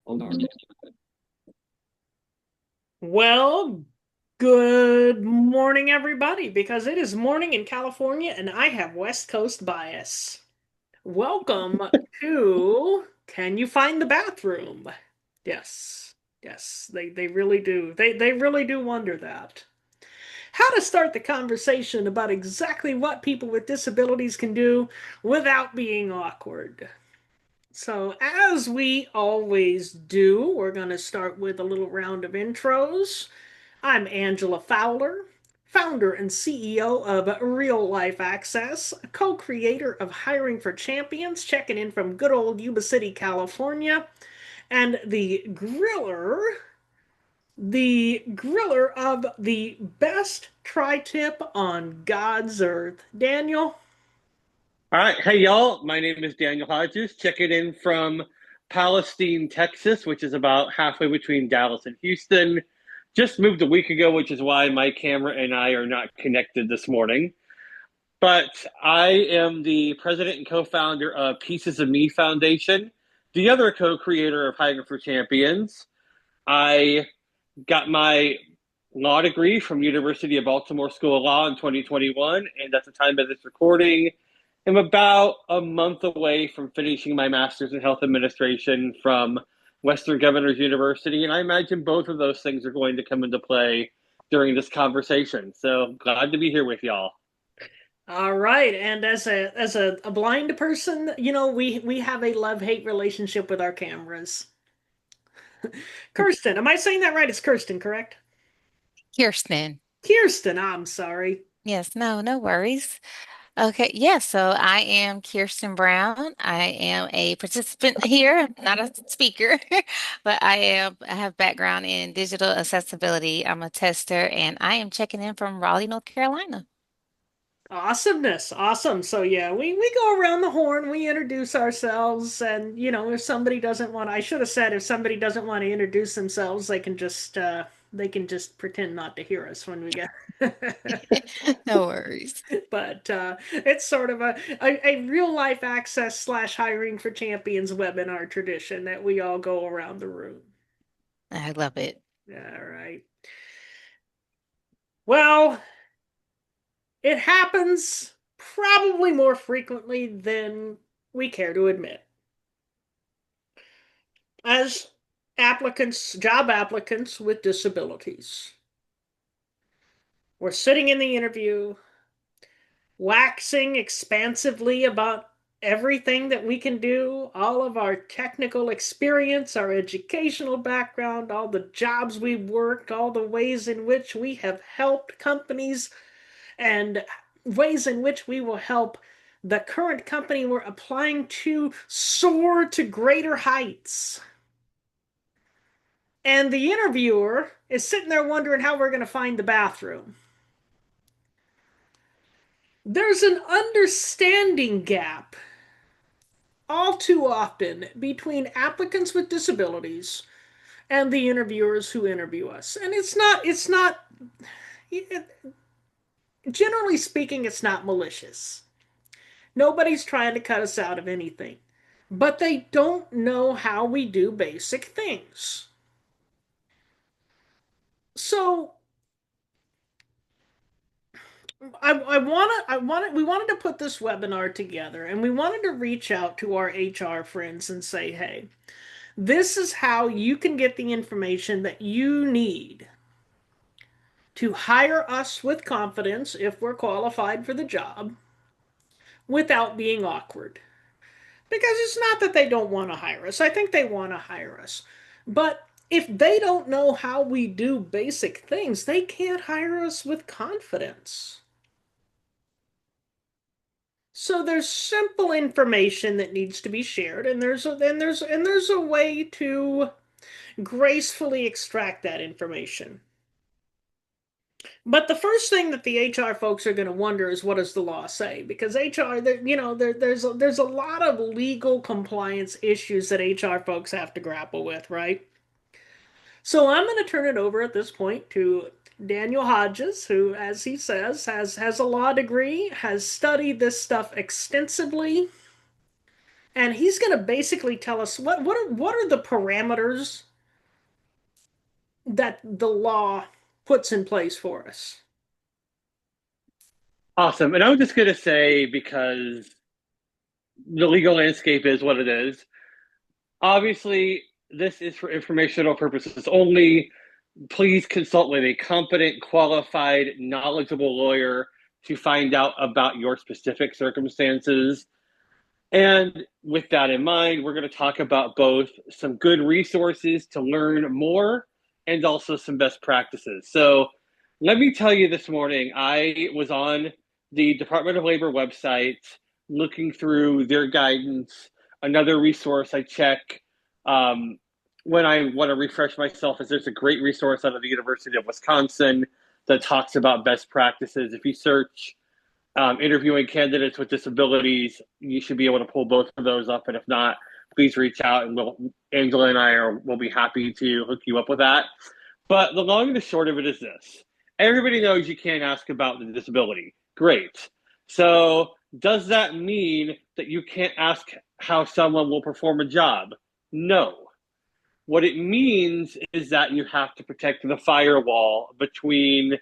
Hold on. Well, good morning, everybody, because it is morning in California and I have West Coast bias. Welcome to Can You Find the Bathroom? Yes, yes, they really do. They really do wonder that. How to start the conversation about exactly what people with disabilities can do without being awkward. So, as we always do, we're going to start with a little round of intros. I'm Angela Fowler, founder and CEO of Real Life Access, co-creator of Hiring for Champions, checking in from good old Yuba City, California, and the griller of the best tri-tip on God's earth. Daniel? All right. Hey, y'all. My name is Daniel Hodges, checking in from Palestine, Texas, which is about halfway between Dallas and Houston. Just moved a week ago, which is why my camera and I are not connected this morning. But I am the president and co founder of Pieces of Me Foundation, the other co creator of Hiring for Champions. I got my law degree from University of Baltimore School of Law in 2021, and at the time of this recording, I'm about a month away from finishing my master's in health administration from Western Governors University, and I imagine both of those things are going to come into play during this conversation. So glad to be here with y'all. All right, and as a blind person, we have a love-hate relationship with our cameras. Kirsten, am I saying that right? It's Kirsten, correct? Kirsten. Kirsten, I'm sorry. Yes, no worries. Okay, yeah, so I am Kirsten Brown. I am a participant here, not a speaker, but I have background in digital accessibility. I'm a tester and I am checking in from Raleigh, North Carolina. Awesomeness. Awesome. So yeah, we go around the horn, we introduce ourselves, and if somebody doesn't want I should have said if somebody doesn't want to introduce themselves, they can just pretend not to hear us when we get No worries. But it's sort of a real life access slash hiring for champions webinar tradition that we all go around the room. I love it. All right. Well, it happens probably more frequently than we care to admit. As job applicants with disabilities, we're sitting in the interview, waxing expansively about everything that we can do, all of our technical experience, our educational background, all the jobs we've worked, all the ways in which we have helped companies, and ways in which we will help the current company we're applying to soar to greater heights. And the interviewer is sitting there wondering how we're going to find the bathroom. There's an understanding gap all too often between applicants with disabilities and the interviewers who interview us. And generally speaking, it's not malicious. Nobody's trying to cut us out of anything. But they don't know how we do basic things. So we wanted to put this webinar together and we wanted to reach out to our HR friends and say, hey, this is how you can get the information that you need to hire us with confidence if we're qualified for the job without being awkward. Because it's not that they don't want to hire us. I think they want to hire us. But if they don't know how we do basic things, they can't hire us with confidence. So there's simple information that needs to be shared, and there's a way to gracefully extract that information. But the first thing that the HR folks are going to wonder is what does the law say? Because HR, there's a lot of legal compliance issues that HR folks have to grapple with, right? So I'm going to turn it over at this point to Daniel Hodges, who, as he says, has a law degree, has studied this stuff extensively, And he's going to basically tell us what are the parameters that the law puts in place for us. Awesome. And I was just going to say, because the legal landscape is what it is, obviously, this is for informational purposes only. Please consult with a competent, qualified, knowledgeable lawyer to find out about your specific circumstances. And with that in mind, we're going to talk about both some good resources to learn more and also some best practices. So, let me tell you, this morning, I was on the Department of Labor website looking through their guidance. Another resource I check um, when I want to refresh myself is there's a great resource out of the University of Wisconsin that talks about best practices. If you search interviewing candidates with disabilities, you should be able to pull both of those up. And if not, please reach out, and Angela and I will be happy to hook you up with that. But the long and the short of it is this: everybody knows you can't ask about the disability. Great. So does that mean that you can't ask how someone will perform a job? No. What it means is that you have to protect the firewall between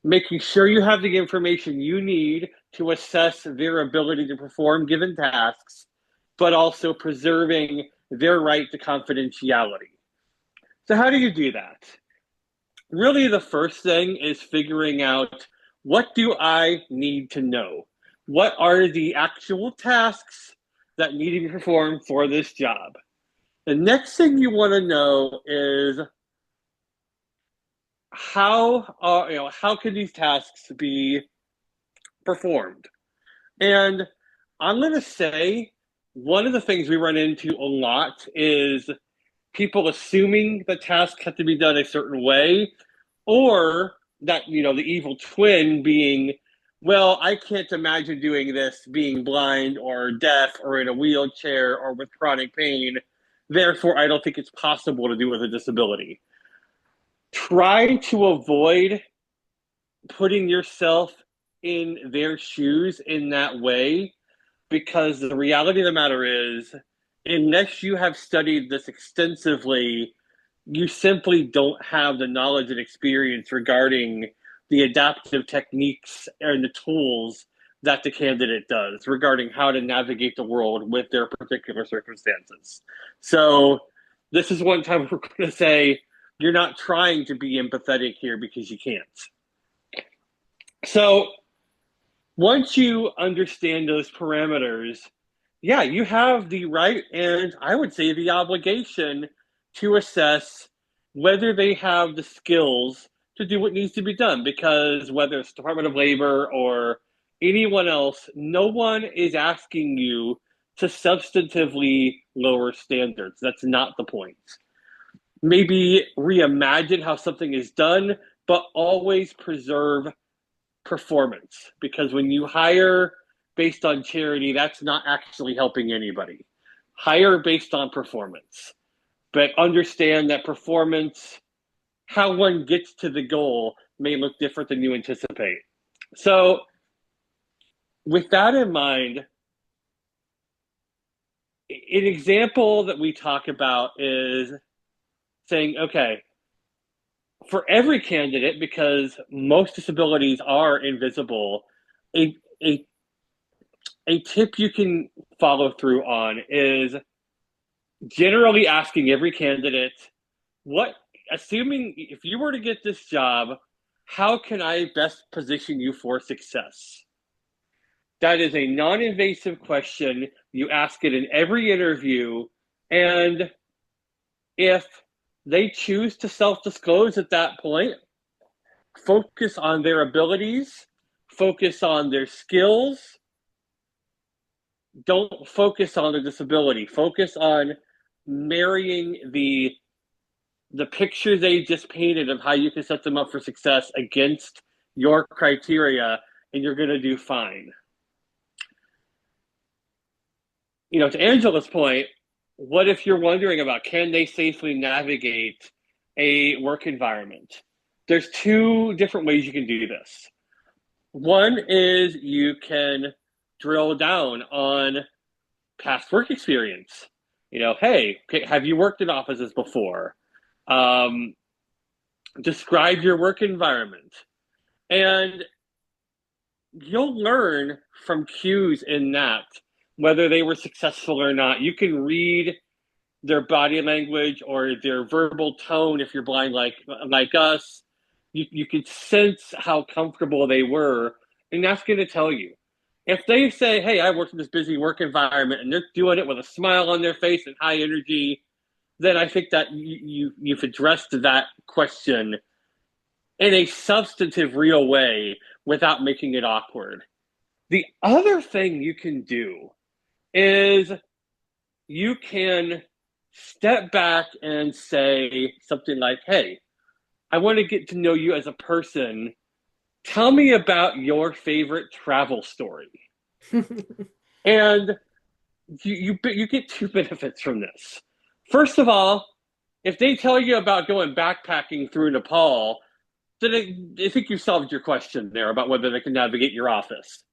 making sure you have the information you need to assess their ability to perform given tasks, but also preserving their right to confidentiality. So, how do you do that? Really, the first thing is figuring out, what do I need to know? What are the actual tasks that need to be performed for this job? The next thing you want to know is, how can these tasks be performed? And I'm going to say one of the things we run into a lot is people assuming the tasks have to be done a certain way, or that, the evil twin being, well, I can't imagine doing this being blind or deaf or in a wheelchair or with chronic pain. Therefore, I don't think it's possible to do with a disability. Try to avoid putting yourself in their shoes in that way, because the reality of the matter is, unless you have studied this extensively, you simply don't have the knowledge and experience regarding the adaptive techniques and the tools that the candidate does regarding how to navigate the world with their particular circumstances. So, this is one time we're going to say, you're not trying to be empathetic here because you can't. So, once you understand those parameters, yeah, you have the right, and I would say the obligation, to assess whether they have the skills to do what needs to be done. Because whether it's Department of Labor or anyone else, no one is asking you to substantively lower standards. That's not the point. Maybe reimagine how something is done, but always preserve performance, because when you hire based on charity, that's not actually helping anybody. Hire based on performance, but understand that performance, how one gets to the goal, may look different than you anticipate. So, with that in mind, an example that we talk about is saying, okay, for every candidate, because most disabilities are invisible, a, a a tip you can follow through on is generally asking every candidate, what, assuming if you were to get this job, how can I best position you for success? That is a non-invasive question. You ask it in every interview, and if they choose to self-disclose at that point, focus on their abilities, focus on their skills. Don't focus on the disability. Focus on marrying the picture they just painted of how you can set them up for success against your criteria, and you're going to do fine. To Angela's point, what if you're wondering about, can they safely navigate a work environment? There's two different ways you can do this. One is you can drill down on past work experience. Hey, okay, have you worked in offices before? Um, Describe your work environment. And you'll learn from cues in that, whether they were successful or not. You can read their body language or their verbal tone if you're blind like us. You could sense how comfortable they were, and that's going to tell you. If they say, hey, I worked in this busy work environment, and they're doing it with a smile on their face and high energy, then I think that you've addressed that question in a substantive, real way without making it awkward. The other thing you can do is you can step back and say something like, hey, I want to get to know you as a person. Tell me about your favorite travel story. And you get two benefits from this. First of all, if they tell you about going backpacking through Nepal, then I think you solved your question there about whether they can navigate your office.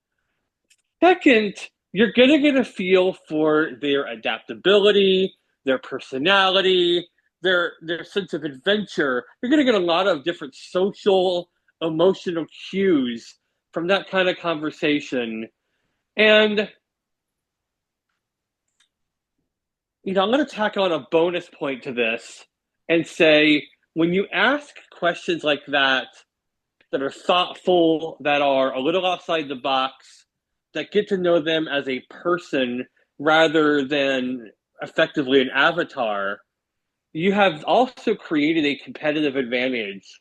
Second, you're going to get a feel for their adaptability, their personality, their sense of adventure. You're going to get a lot of different social, emotional cues from that kind of conversation. And, I'm going to tack on a bonus point to this and say when you ask questions like that are thoughtful, that are a little outside the box, that get to know them as a person rather than effectively an avatar, you have also created a competitive advantage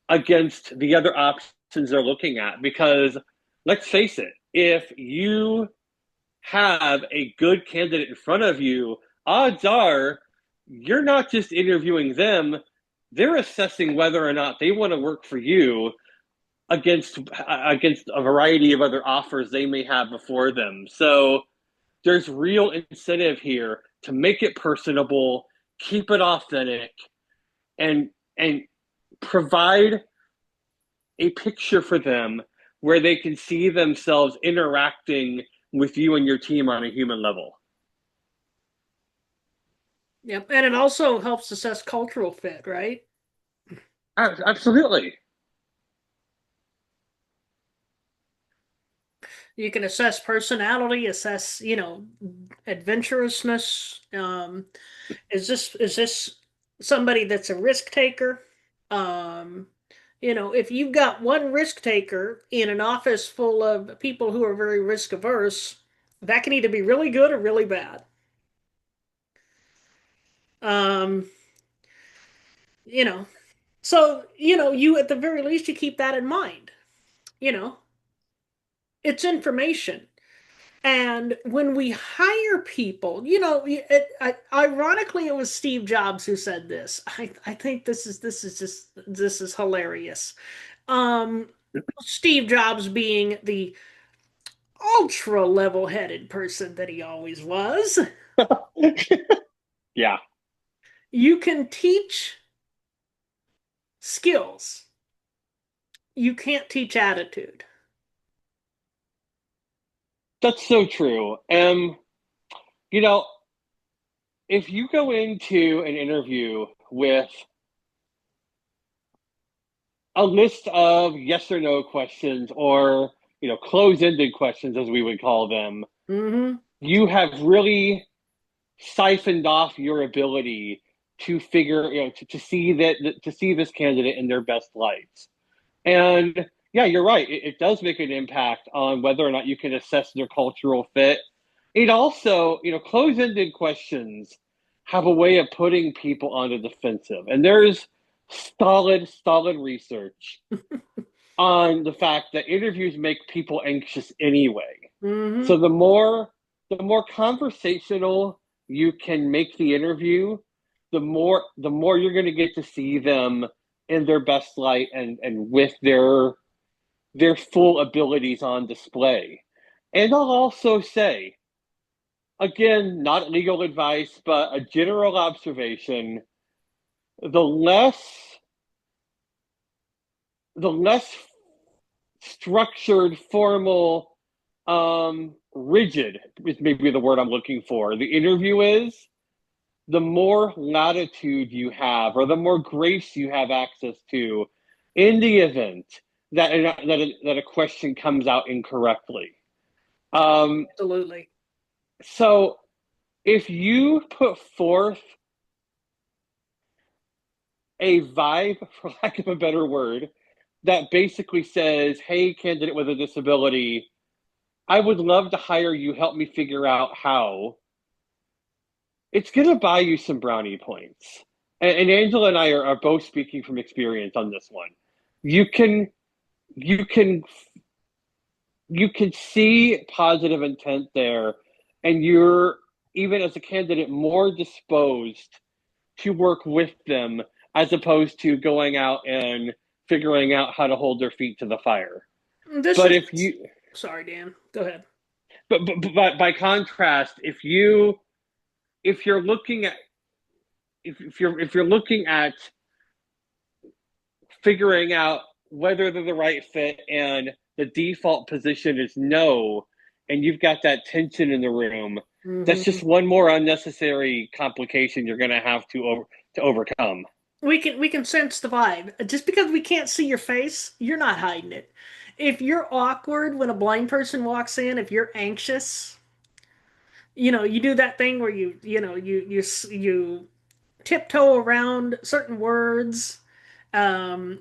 against the other options they're looking at. Because let's face it, if you have a good candidate in front of you, odds are you're not just interviewing them, they're assessing whether or not they want to work for you against a variety of other offers they may have before them. So there's real incentive here to make it personable, keep it authentic, and provide a picture for them where they can see themselves interacting with you and your team on a human level. Yep. And it also helps assess cultural fit, right? Absolutely. You can assess personality, assess, adventurousness. Is this somebody that's a risk taker? Um, if you've got one risk taker in an office full of people who are very risk averse, that can either be really good or really bad. Um, you know, so, you at the very least you keep that in mind. You know, it's information. And when we hire people, ironically, it was Steve Jobs who said this. I think this is hilarious. Um, Steve Jobs being the ultra level-headed person that he always was. Yeah, You can teach skills. You can't teach attitude. that's so true. You know, if you go into an interview with a list of yes or no questions or, close-ended questions as we would call them, Hmm. you have really siphoned off your ability to figure, to see to see this candidate in their best lights. And yeah, you're right. It does make an impact on whether or not you can assess their cultural fit. It also, close-ended questions have a way of putting people on the defensive. And there's solid research on the fact that interviews make people anxious anyway. Hmm. So the more conversational you can make the interview, the more you're going to get to see them in their best light and with their full abilities on display. And I'll also say, again, not legal advice, but a general observation, the less the less structured, formal, rigid is maybe the word I'm looking for the interview is, the more latitude you have, or the more grace you have access to, in the event that a question comes out incorrectly. Absolutely. So if you put forth a vibe, for lack of a better word, that basically says, "Hey, candidate with a disability, I would love to hire you. Help me figure out how." It's going to buy you some brownie points. And Angela and I are both speaking from experience on this one. You can you can you can see positive intent there, and you're, even as a candidate, more disposed to work with them as opposed to going out and figuring out how to hold their feet to the fire. This But is, if you sorry, Dan, go ahead. but by contrast, if you're looking at if you're looking at figuring out whether they're the right fit and the default position is no, and you've got that tension in the room, that's Hmm. just one more unnecessary complication you're going to have to overcome. We can sense the vibe. Just because we can't see your face, you're not hiding it. If you're awkward when a blind person walks in, if you're anxious, you do that thing where you tiptoe around certain words. Um,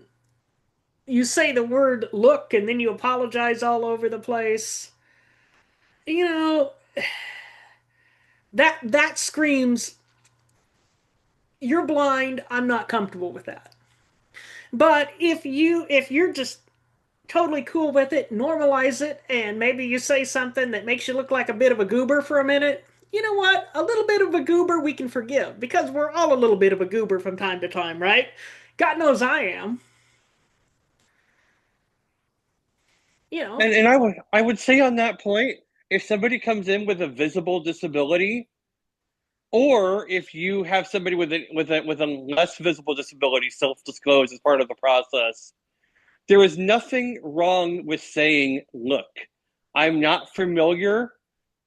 you say the word look and then you apologize all over the place. You know, that screams you're blind, I'm not comfortable with that. But if you're just totally cool with it, normalize it, and maybe you say something that makes you look like a bit of a goober for a minute. You know what? A little bit of a goober we can forgive because we're all a little bit of a goober from time to time, right? God knows I am. You know, And I would say on that point, if somebody comes in with a visible disability, or if you have somebody with a less visible disability self-disclose as part of the process, there is nothing wrong with saying, "Look, I'm not familiar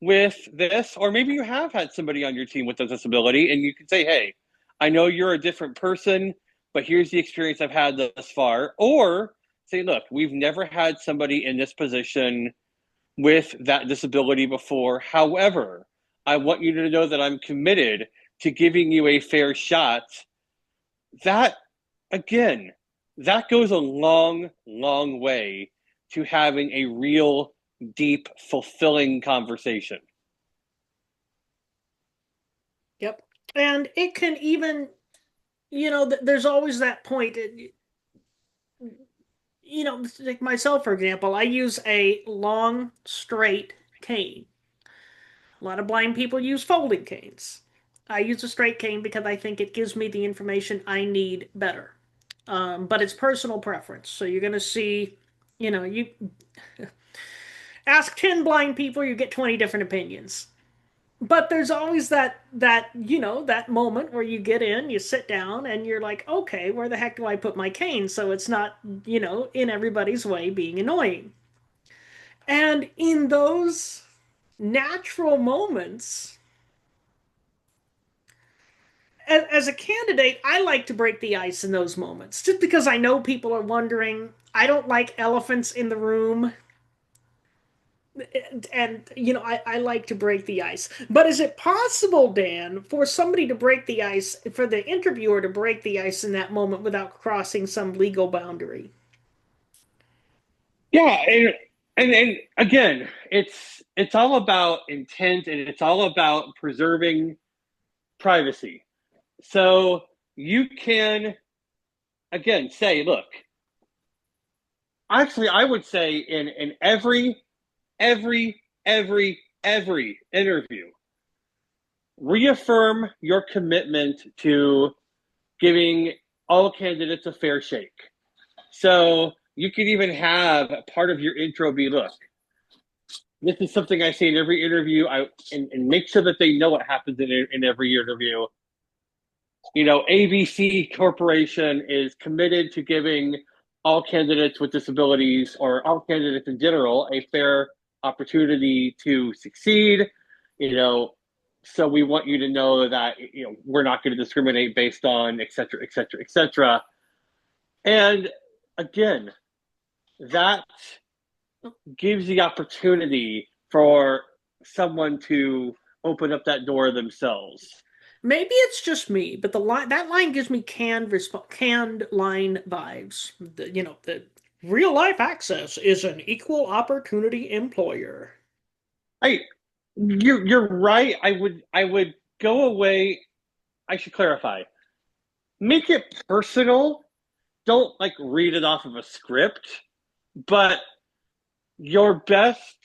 with this," or maybe you have had somebody on your team with a disability, and you can say, "Hey, I know you're a different person, but here's the experience I've had thus far." Or say, "Look, we've never had somebody in this position with that disability before. However, I want you to know that I'm committed to giving you a fair shot." That, again, that goes a long, long way to having a real, deep, fulfilling conversation. yep. And it can even, there's always that point. Like myself, for example, I use a long, straight cane. A lot of blind people use folding canes. I use a straight cane because I think it gives me the information I need better. But it's personal preference. So you're going to see, you ask 10 blind people, you get 20 different opinions. But there's always that moment where you get in, you sit down, and you're like, okay, where the heck do I put my cane so it's not, in everybody's way being annoying. And in those natural moments, as a candidate, I like to break the ice in those moments just because I know people are wondering. I don't like elephants in the room. And I like to break the ice. But is it possible, Dan, for somebody to break the ice, for the interviewer to break the ice in that moment without crossing some legal boundary? Yeah, and again, it's all about intent, and it's all about preserving privacy. So you can, again, say, "Look, actually, I would say in every interview, reaffirm your commitment to giving all candidates a fair shake." So you could even have part of your intro be, "Look, this is something I say in every interview. And make sure that they know what happens in every interview. ABC Corporation is committed to giving all candidates with disabilities, or all candidates in general, a fair opportunity to succeed, you know, so we want you to know that, we're not going to discriminate based on et cetera, et cetera, et cetera. And again, that gives the opportunity for someone to open up that door themselves. Maybe it's just me, but the line that line gives me canned line vibes. The real life access is an equal opportunity employer. I you're right. I would go away. I should clarify. Make it personal. Don't like read it off of a script, but your best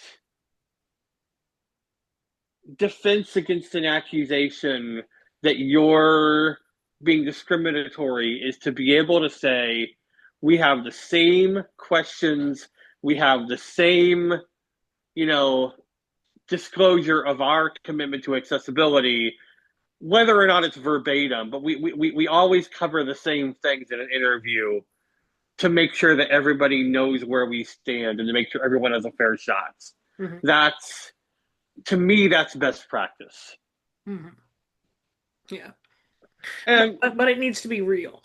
defense against an accusation that you're being discriminatory is to be able to say, we have the same questions, we have the same, you know, disclosure of our commitment to accessibility, whether or not it's verbatim, but we always cover the same things in an interview to make sure that everybody knows where we stand and to make sure everyone has a fair shot. Hmm. That's, to me, that's best practice. Hmm. Yeah, And but it needs to be real.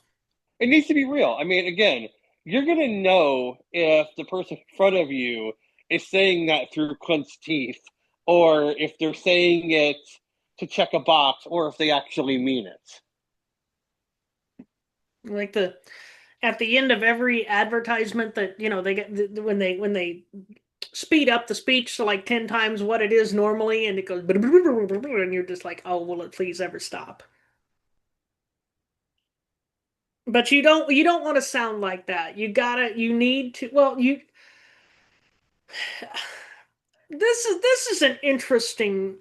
it needs to be real. I mean, again, you're going to know if the person in front of you is saying that through clenched teeth, or if they're saying it to check a box, or if they actually mean it. Like the at the end of every advertisement that they get when they speed up the speech to like 10 times what it is normally, and it goes and you're just like, oh, will it please ever stop? But you don't want to sound like that. You need to, well, you this is an interesting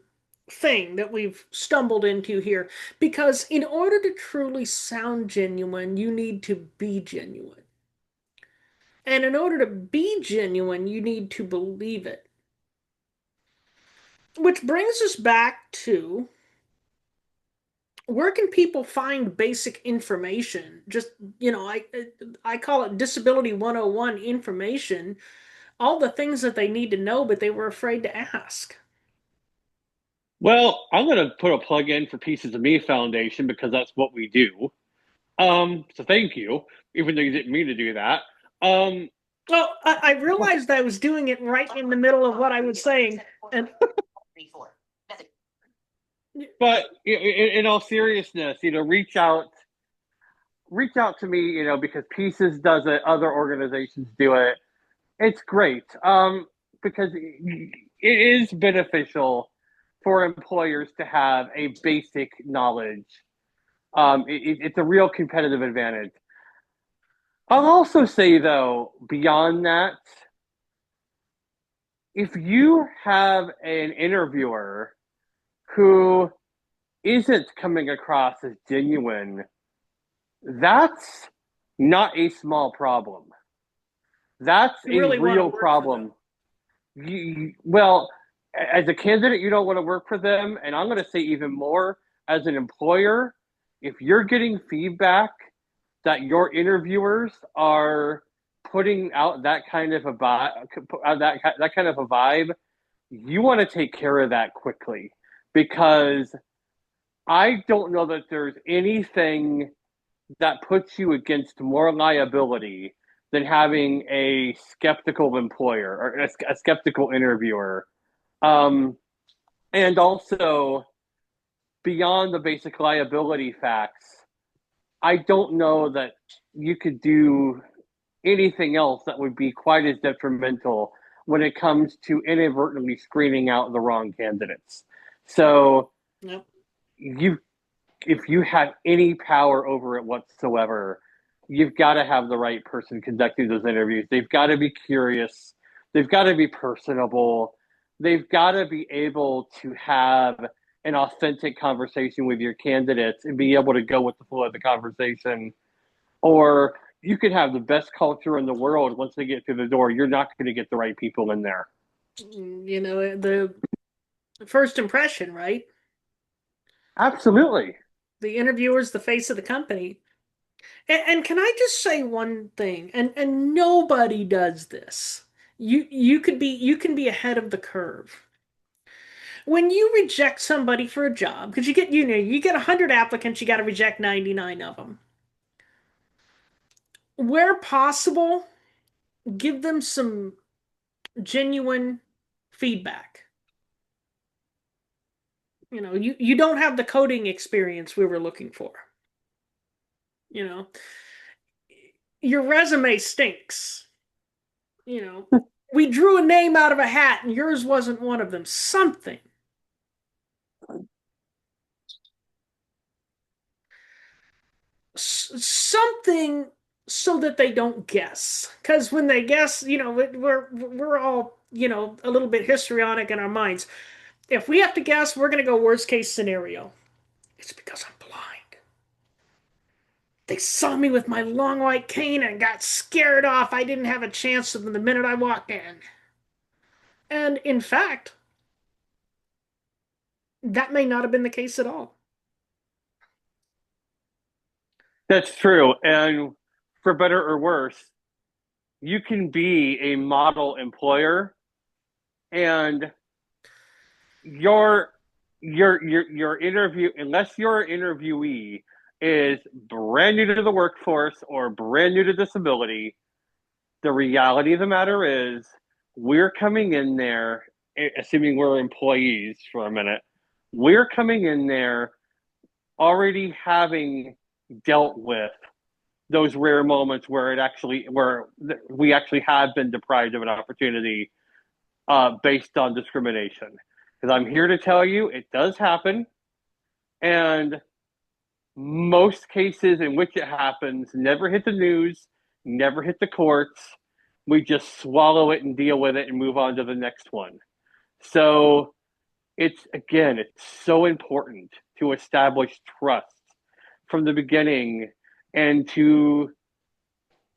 thing that we've stumbled into here, because in order to truly sound genuine, you need to be genuine. And in order to be genuine, you need to believe it. Which brings us back to, where can people find basic information? Just, I call it disability 101 information, all the things that they need to know, but they were afraid to ask. Well, I'm going to put a plug in for Pieces of Me Foundation because that's what we do. So thank you, even though you didn't mean to do that. Um, Well, I realized I was doing it right in the middle of what I was saying. And but in all seriousness, reach out to me, because Pieces does it, other organizations do it. It's great, because it is beneficial for employers to have a basic knowledge. It's a real competitive advantage. I'll also say, though, beyond that, if you have an interviewer who isn't coming across as genuine, that's not a small problem. That's you a really want to real work for them. problem. Well, as a candidate, you don't want to work for them. And I'm going to say even more, as an employer, if you're getting feedback that your interviewers are putting out that kind of a vibe, that kind of a vibe, you want to take care of that quickly, because I don't know that there's anything that puts you against more liability than having a skeptical employer or a skeptical interviewer. Um, and also, beyond the basic liability facts, I don't know that you could do anything else that would be quite as detrimental when it comes to inadvertently screening out the wrong candidates. So Yep. you if you have any power over it whatsoever, you've got to have the right person conducting those interviews. They've got to be curious. They've got to be personable. They've got to be able to have an authentic conversation with your candidates and be able to go with the flow of the conversation. Or you could have the best culture in the world. Once they get through the door, you're not going to get the right people in there. The first impression, right? Absolutely. The interviewer's the face of the company. And can I just say one thing? And nobody does this. You can be ahead of the curve. When you reject somebody for a job, because you get 100 applicants, you got to reject 99 of them. Where possible, give them some genuine feedback. You don't have the coding experience we were looking for. You know, your resume stinks. You know, we drew a name out of a hat and yours wasn't one of them. Something so that they don't guess. Because when they guess, we're all, a little bit histrionic in our minds. If we have to guess, we're going to go worst case scenario. It's because I'm blind. They saw me with my long white cane and got scared off. I didn't have a chance with them the minute I walked in. And in fact, that may not have been the case at all. That's true. And for better or worse, you can be a model employer and your your interview, unless your interviewee is brand new to the workforce or brand new to disability, the reality of the matter is we're coming in there, assuming we're employees for a minute, we're coming in there already having dealt with those rare moments where we actually have been deprived of an opportunity based on discrimination. Because I'm here to tell you, it does happen, and most cases in which it happens never hit the news, never hit the courts. We just swallow it and deal with it and move on to the next one. So it's so important to establish trust from the beginning and to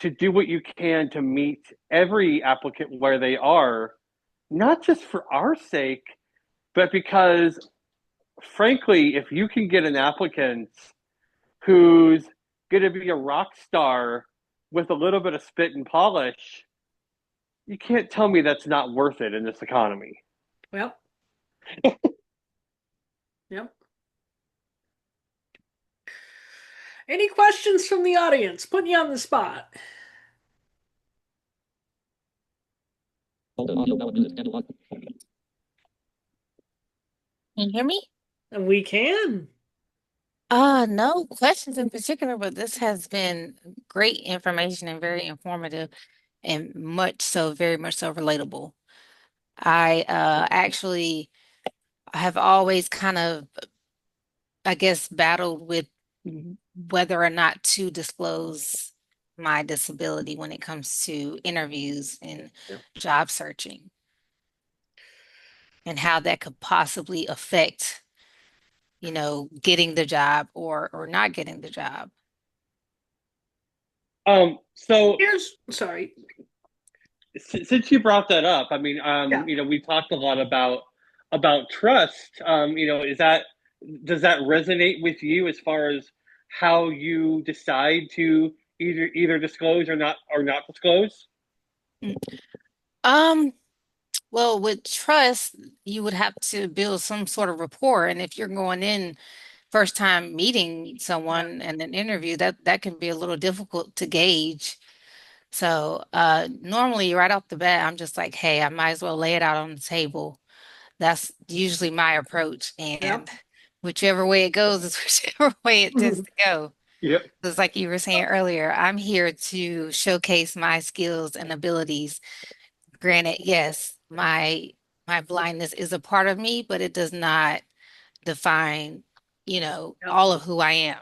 do what you can to meet every applicant where they are, not just for our sake, but because frankly, if you can get an applicant who's going to be a rock star with a little bit of spit and polish, you can't tell me that's not worth it in this economy. Well, yep. Any questions from the audience? Putting you on the spot. Can you hear me? And we can. No questions in particular, but this has been great information and very informative and very much so relatable. I actually have always kind of, I guess, battled with whether or not to disclose my disability when it comes to interviews and Yeah. job searching and how that could possibly affect, getting the job or not getting the job. So Sorry. since you brought that up, I mean, Yeah. we talked a lot about trust. Is that does that resonate with you as far as how you decide to either disclose or not disclose? Mm. Um, well, with trust, you would have to build some sort of rapport. And if you're going in first time meeting someone and an interview, that can be a little difficult to gauge. So normally right off the bat, I'm just like, hey, I might as well lay it out on the table. That's usually my approach. And Yep. whichever way it goes is whichever way it tends to go. Yep. Because like you were saying earlier, I'm here to showcase my skills and abilities. Granted, yes, my blindness is a part of me, but it does not define, Yep. all of who I am.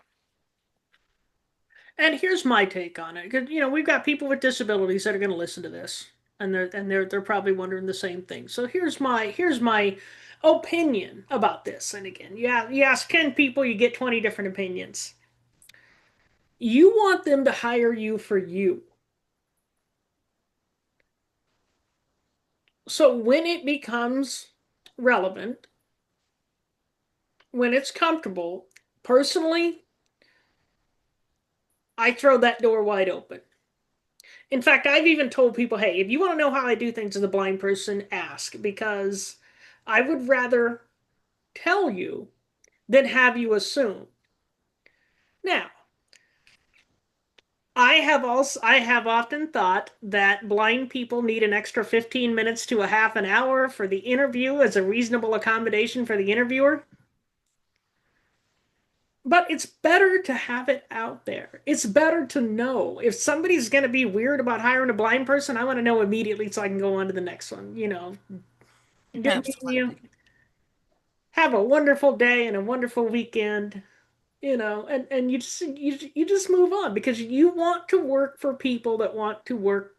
And here's my take on it. Because, we've got people with disabilities that are going to listen to this. And they're probably wondering the same thing. So here's my opinion about this. And again, you ask 10 people, you get 20 different opinions. You want them to hire you for you. So when it becomes relevant, when it's comfortable, personally, I throw that door wide open. In fact, I've even told people, hey, if you want to know how I do things as a blind person, ask, because I would rather tell you than have you assume. Now, I have often thought that blind people need an extra 15 minutes to a half an hour for the interview as a reasonable accommodation for the interviewer. But it's better to have it out there. It's better to know. If somebody's going to be weird about hiring a blind person, I want to know immediately so I can go on to the next one. Good meeting you. Absolutely. Have a wonderful day and a wonderful weekend. And you just move on because you want to work for people that want to work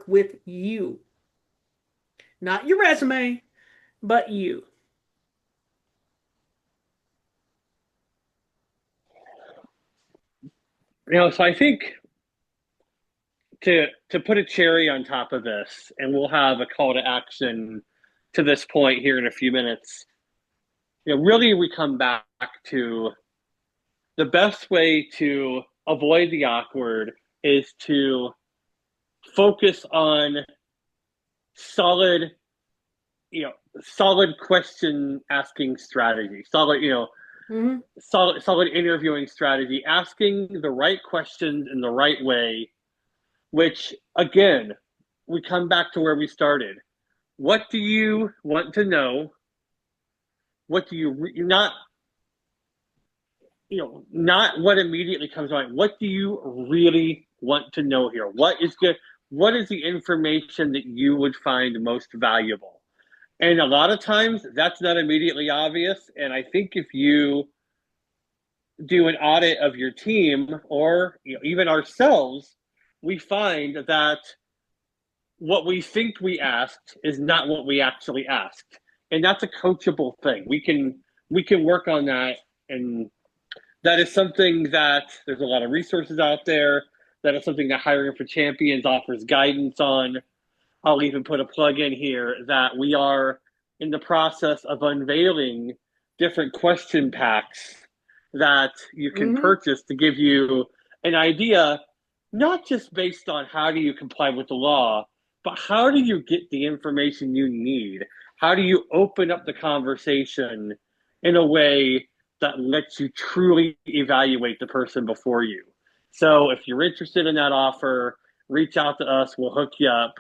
with you. Not your resume, but you. So I think to put a cherry on top of this, and we'll have a call to action to this point here in a few minutes. Really, we come back to the best way to avoid the awkward is to focus on solid, solid question asking strategy, Hmm. solid interviewing strategy, asking the right questions in the right way, which again, we come back to where we started. What do you want to know? What do you not, not what immediately comes to mind. What do you really want to know here? What is good? What is the information that you would find most valuable? And a lot of times that's not immediately obvious. And I think if you do an audit of your team or even ourselves, we find that what we think we asked is not what we actually asked. And that's a coachable thing. We can work on that, and that is something that there's a lot of resources out there. That is something that Hiring for Champions offers guidance on. I'll even put a plug in here that we are in the process of unveiling different question packs that you can Hmm. purchase to give you an idea, not just based on how do you comply with the law, but how do you get the information you need? How do you open up the conversation in a way that lets you truly evaluate the person before you? So if you're interested in that offer, reach out to us. We'll hook you up.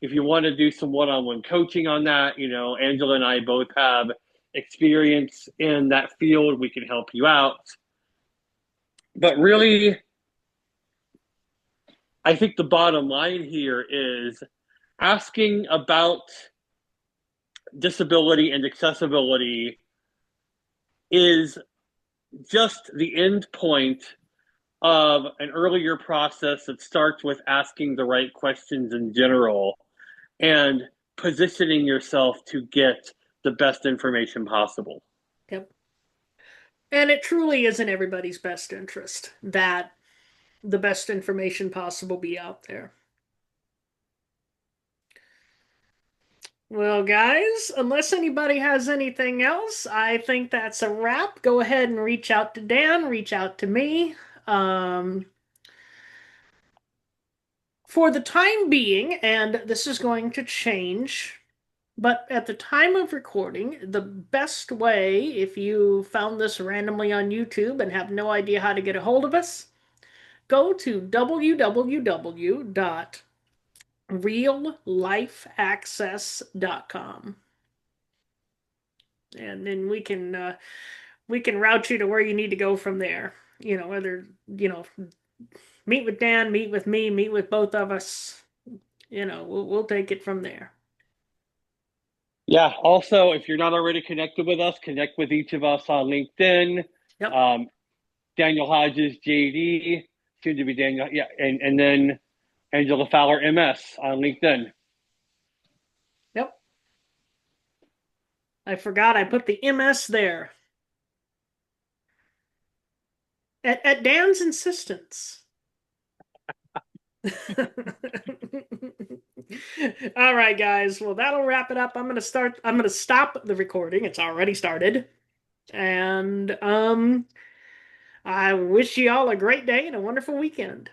If you want to do some one-on-one coaching on that, Angela and I both have experience in that field. We can help you out. But really, I think the bottom line here is asking about disability and accessibility is just the end point of an earlier process that starts with asking the right questions in general and positioning yourself to get the best information possible. Yep. And it truly is in everybody's best interest that the best information possible be out there. Well, guys, unless anybody has anything else, I think that's a wrap. Go ahead and reach out to Dan, reach out to me. Um, for the time being, and this is going to change, but at the time of recording, the best way, if you found this randomly on YouTube and have no idea how to get a hold of us, go to www.reallifeaccess.com. And then we can route you to where you need to go from there. Whether, meet with Dan, meet with me, meet with both of us. We'll take it from there. Yeah. Also, if you're not already connected with us, connect with each of us on LinkedIn. Yep. Um, Daniel Hodges, JD, soon to be Daniel. Yeah. And then Angela Fowler, MS on LinkedIn. Yep. I forgot I put the MS there. At Dan's insistence. All right, guys. Well, that'll wrap it up. I'm gonna stop the recording. It's already started. And I wish you all a great day and a wonderful weekend.